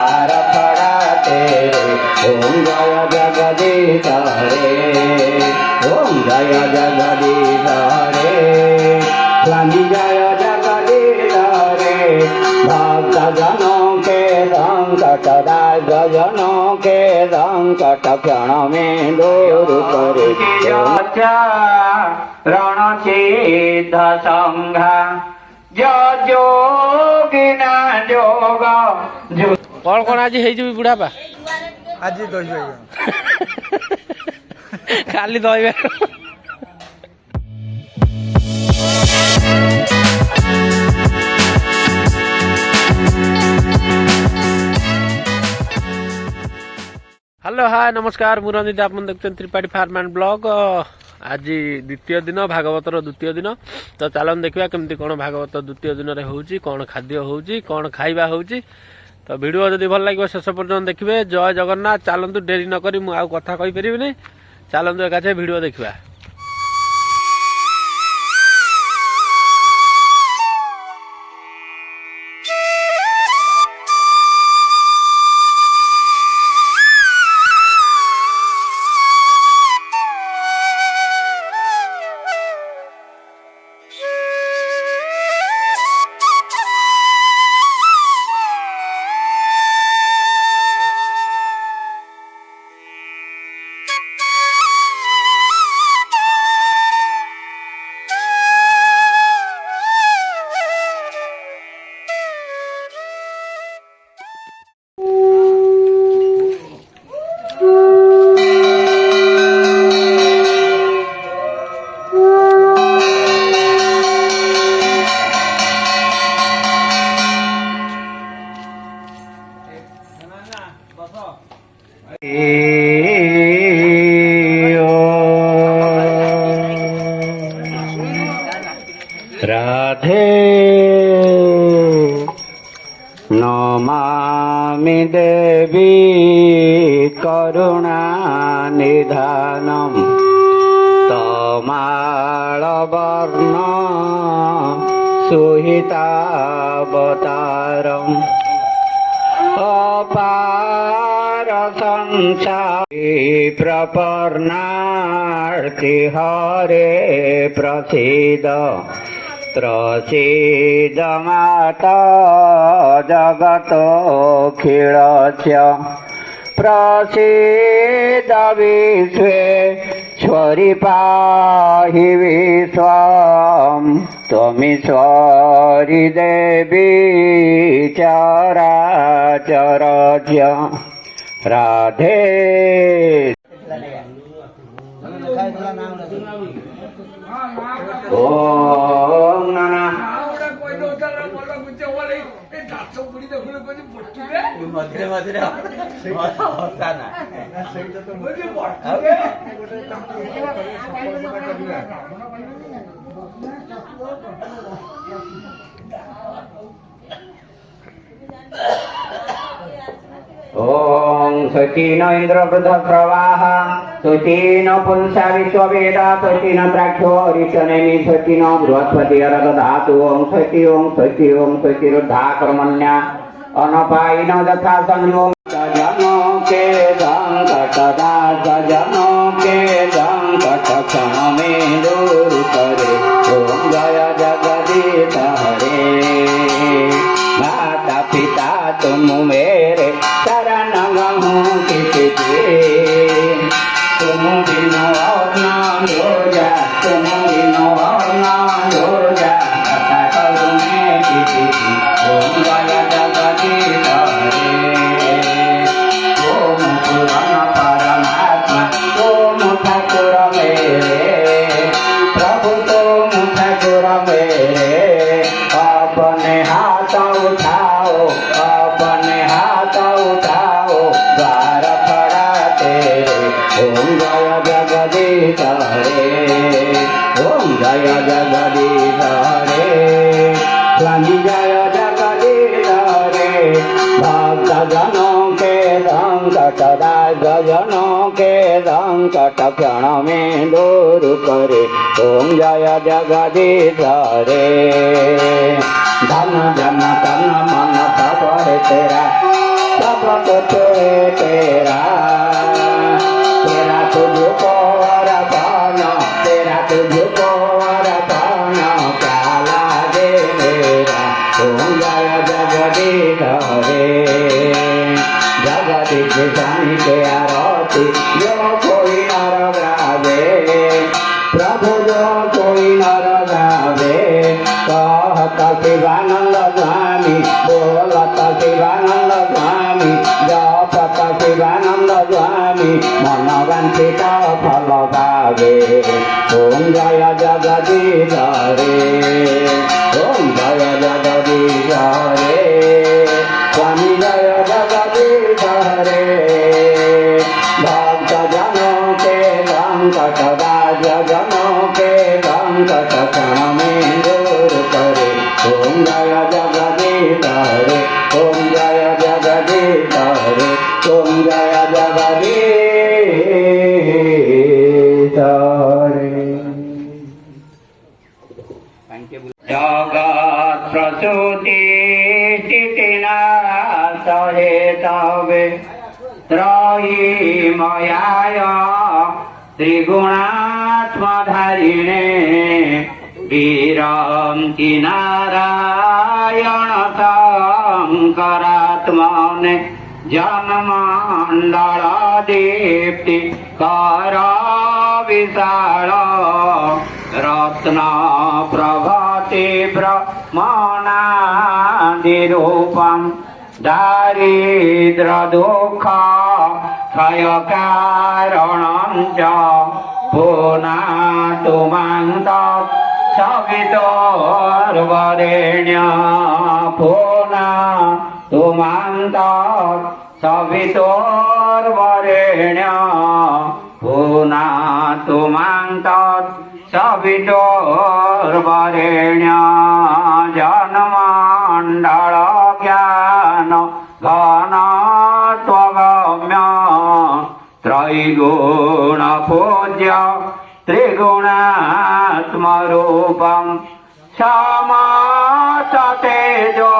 द्वार फड़ा तेरे ओम जय जगदीश रे ओम जय जगदीश रे स्वामी जय जगदीश रे भक्त जनों के संकट दास जनों के संकट क्षण में दूर करे रणसिद्ध संघा जोगिना जोग कौन कौन आज है बुढ़ा पा आज दही खाली दही हेलो हाय नमस्कार मु रंजित आप देखते त्रिपाठी फार्म एंड ब्लॉग आज द्वितीय दिन भागवतर द्वितीय दिन तो चलन देखा केमती कौन भागवत द्वितीय दिन में होउची कौन खाद्य होउची कौन खाइबा होउची तो वीडियो जदि भल लगे शेष पर्यटन देखिए जय जगन्नाथ चलतु डेरी नक मुझे कथा कही पारि चलतु एकाचे वीडियो देखा राधे नमामि देवी करुणा निधानम तमालवर्ण सुहितावतारम अपार संसारी प्रपन्नार्ति हरे प्रसीद त्रसीद माता जगतोऽखिलस्य प्रसीद विश्वेश्वरि पाहि विश्वं त्वमीश्वरि देवी चराचरस्य राधे ओम नाना मधुरे मधुरे ओम सचीन इंद्रवृद्ध प्रवाह सचीन पुंसा विश्ववेदा सचीन द्राक्षो ऋषनेमि सचीन बृहस्पति अरग धातु ओम सची रुद्धा कर्मण्या अनपायिन तथा संयो जनों के संकट दास जनों के संकट क्षण में दूर करे ओम जय जगदीश हरे माता पिता तुम मेरे शरण गहूँ किसी तुम बिनो और ना हो जा तुम बिनो और ना हो जा कथा करूँ मैं किसी ओम जय जगदीश हरे ओम पुराण परमात्मा तुम ठाकुर मेरे प्रभु तुम ठाकुर मेरे अपने हाथ उठाओ अपने हाथ उठाओ द्वार फड़ा तेरे ओम जय जगदीश हरे ओम जय जगदीश हरे स्वामी जय जगदीश हरे भक्त जनों के संकट दास जनों के संकट क्षण में दूर करे ओम जय जगदीश हरे धन जन तन मन सब है तेरा सब कुछ तेरा तेरा तुझको अर्पण तेरा तुझको अर्पण क्या लागे मेरा तुम जय जगदीश रे जगदीश स्वामी के आरती जो कोई नर गावे प्रभु जो कोई नर गावे कहत शिवानंद स्वामी बोलत शिवानंद स्वामी जपत शिवानंद स्वामी मन वांछित फल पावे ओम जय जगदीश रे ओम जय जगदीश रे स्वामी जय जगदीश रे भक्त जनों के संकट राज जनों के संकट क्षण में दूर करे ओम जय जगदीश रे ओम जय जगदीश रे ओम जय जगदीश रे जगत प्रसूति स्थितिनाश हेतवे त्रयी मयाय त्रिगुणात्मधारिणे विरन्ति नारायण शङ्करात्मने जन्मण्डल दीप्ति कर विशाल रत्न प्रभाति ब्रह्मणादिरूपम् दारिद्र दुःख क्षय कारणं च पुनातु मां तत् सवितुर्वरेण्य पुनातु मां तत् सवितुर्वरेण्य पुनातु मां तत् सवितुर्वरेण्य जन्मण्डल ज्ञान घन त्वगम्य त्रैगुण पूज्य त्रिगुणात्मरूपं समस्त तेजो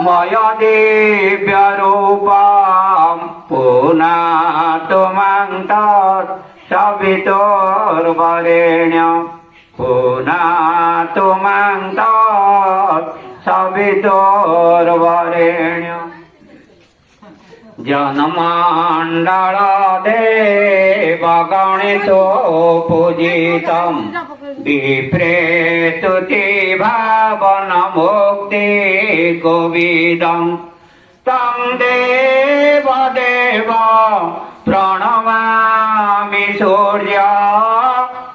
मय दिव्यरूपं पुनातु मां तत् सवितुर्वरेण्य पुनातु मां तत् सवितुर्वरेण्य जनमण्डल देवगणेशो पूजितं विप्रेतुति भावन मुक्ति कोविदं तं देवदेव प्रणमामि सूर्य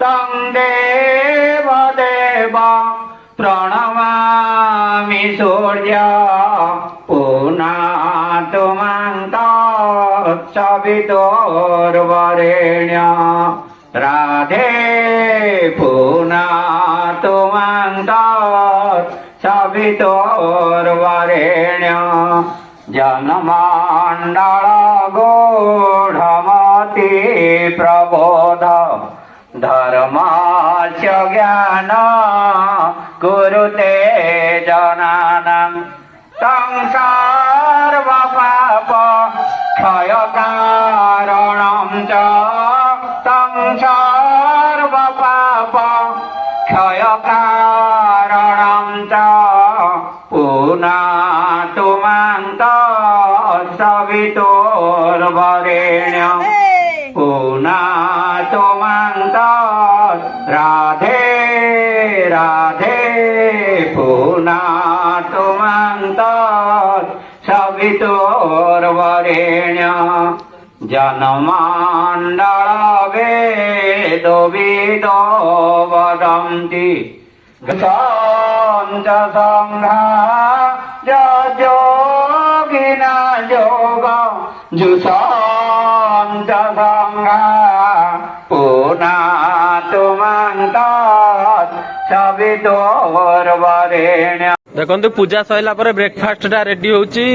तं देवदेव प्रणमामि सूर्य पुनातु मां तत् सवितुर्वरेण्य राधे पुनातु मां तत् सवितुर्वरेण्य जनमण्डल गूढमति प्रबोध धर्मस्य ज्ञान कुरुते जनानां संसार पाप क्षय कारणं च संसार पाप क्षय कारणं च पुनातु मां तत् सवितुर्वरेण्य पुनातु मां तत् राधे राधे पुनातु मां तत् सवितुर्वरेण्य जनमण्डल वेदो विदो वदन्ति गताञ्च सङ्घा योगिना योग जुषाञ्च सङ्घा पुनातु मां तत् सवितुर्वरेण्य। देखो पूजा सैला पर ब्रेकफास्ट टा रेडी होची।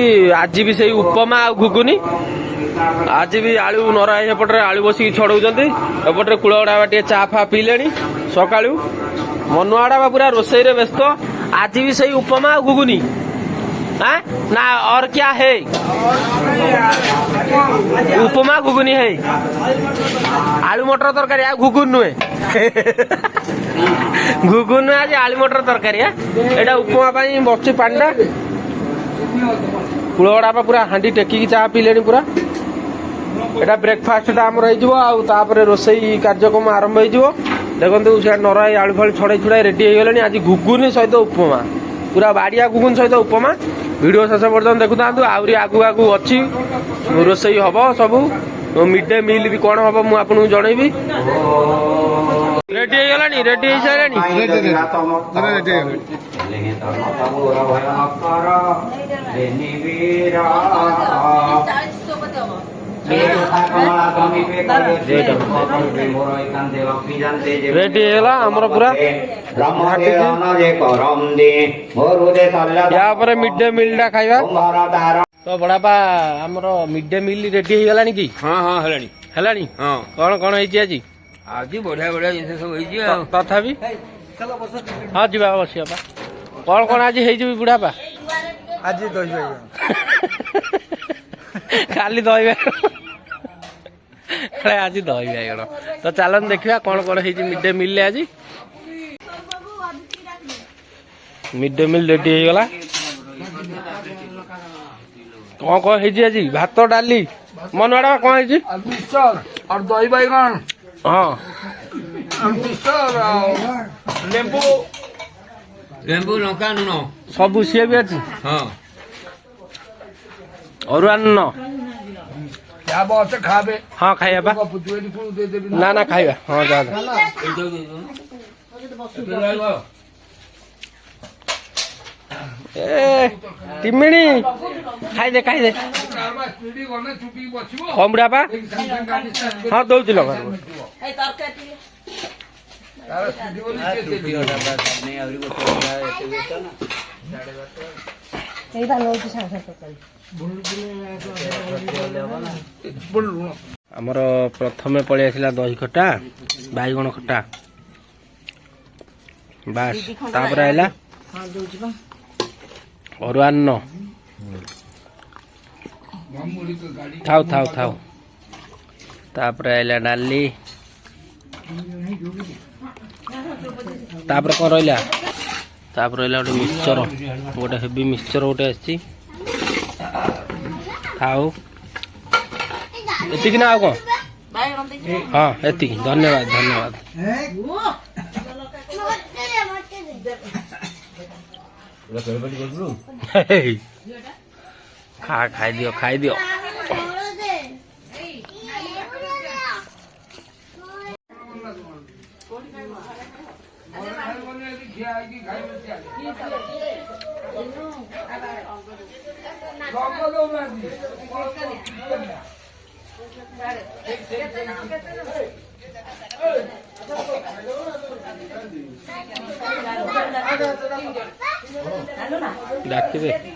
आज भी सही उपमा आ घुगुनी आज भी आलू नरा एपटे आलू बसिक छड़ौଛନ୍ତି एपटे कुलगड़ा बाटे चा फा पीलेनी सकाळू मनुआड़ा बा पूरा रोसई रे व्यस्त। आज भी सही उपमा आ घुगुनी हाँ ना और क्या है उपमा घुगुनी है आलू मटर तरकारी आ घुगुन नुहे घुगुन नुहे आज आलू मटर तरकारी एटा उपमा पाई बच्ची पांडा कुलगड़ा पूरा हांडी टेकिकी चाह पीले पूरा एटा ब्रेकफास्ट आमर हो रोसई कार्यक्रम आरंभ हो देखो से नराई आलू फालू छड़ाई छुड़ाई रेडी हो गले आज घुगुनी सहित उपमा पूरा बाड़िया घुगुन सहित उपमा वीडियो शेष पर्यटन देखु था आहरी आगू आगू अच्छी रोसई हम सब मिड डे मिल भी कौन हम मुझे जनइबी रेडी हो गलानी रेडी हो रेडी है आमर पूरा या मिड डे मिल टा खाइबा तो बड़ापा आमर मिड डे मिल रेडी हो गलानी कि हाँ हाँ हेलानी हेलानी हाँ कौन कौन है आज आज बढ़िया बढ़िया जिनस सब होई तथापि हाँ जी बसिया कौन कौन आज है बुढ़ापा आज दही खाली दही आज दही बाइगण तो चलन देखा कौन कौन है मिड डे मिल आज मिड डे मिल रेडी हो गला कौन कौन है आज भात डाली मनवाड़ा कौन है और दही बैगन हाँ लेंबू लेंबू लंका नुन सब सी भी अच्छी हाँ और क्या बात है खाबे हाँ खाइबा ना ना खाइबा हाँ जा ए टिमिणी खाई दे कम बुढ़ापा हाँ दौची लगा आमर प्रथमे पलि आसला दही खटा बैगण खटा बास तापर आइला अरुआन्न थाउ थाउ थाउ तापर आइला डाली तापर कौन रहा तापर रहा गोटे मिक्सचर गोटे हेवी मिक्सचर गोटे आसी खाऊ एति ना कौन हाँ एति धन्यवाद धन्यवाद खा खाई दियो खाई दियो डाक दे